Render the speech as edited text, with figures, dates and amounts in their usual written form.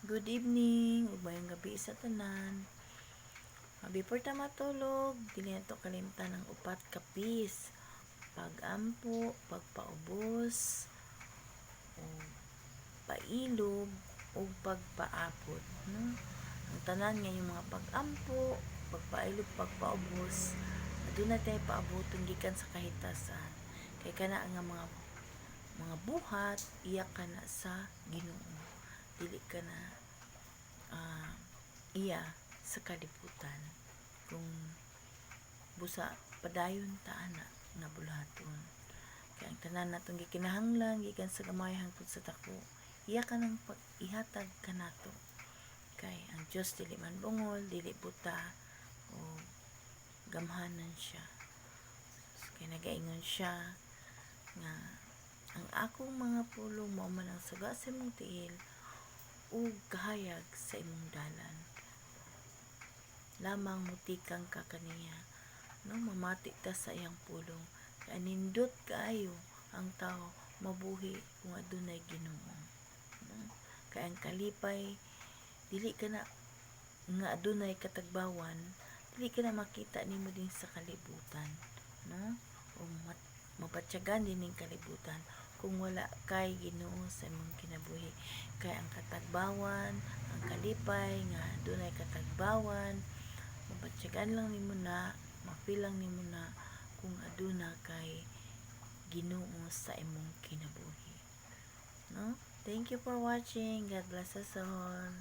Good evening, ug mayong gabi sa tanan. Before ta matulog, dili nato kalimtan ng upat ka P's. Pag-ampo, pagpaubos, o pailog, o pagpaabot. No? Ang tanan nga yung mga pag-ampo, pagpailog, pagpaubos, aduna tayo paaboton gikan sa kahitasan. Kay kana nga mga buhat, iyak ka na sa Ginoo. Dili ka na iya sa kalibutan. Kung busa padayon ta ana nga bulahaton. Kaya ang tanan natong gikinahanglan gikan sa gamay hangtod sa dako, iya ka nang ihatag kanato. Kay ang Dios dili man bungol, dili buta, o gamhanan siya. Kay nagaingon siya nga ang akong mga pulong mao man ang saga sa imong tiil ug kahayag sa imong dalan. Lamang mutikang ka kaniya, no? Mamati ta sa iyang pulong. Kaya nindot kaayo ang tao mabuhi kung adunay Ginoo. No? Kaya ang kalipay dili ka na nga adunay katagbawan, dili ka na makita nimo din sa kalibutan, no? O mapatyagan din ning kalibutan kung wala kay Ginoo sa imong kinabuhi. Kay ang katagbawan, ang kalipay nga adunay katagbawan, mapatyagan lang nimo na, mapilang nimo na kung aduna kay Ginoo sa imong kinabuhi. No? Thank you for watching. God bless us all.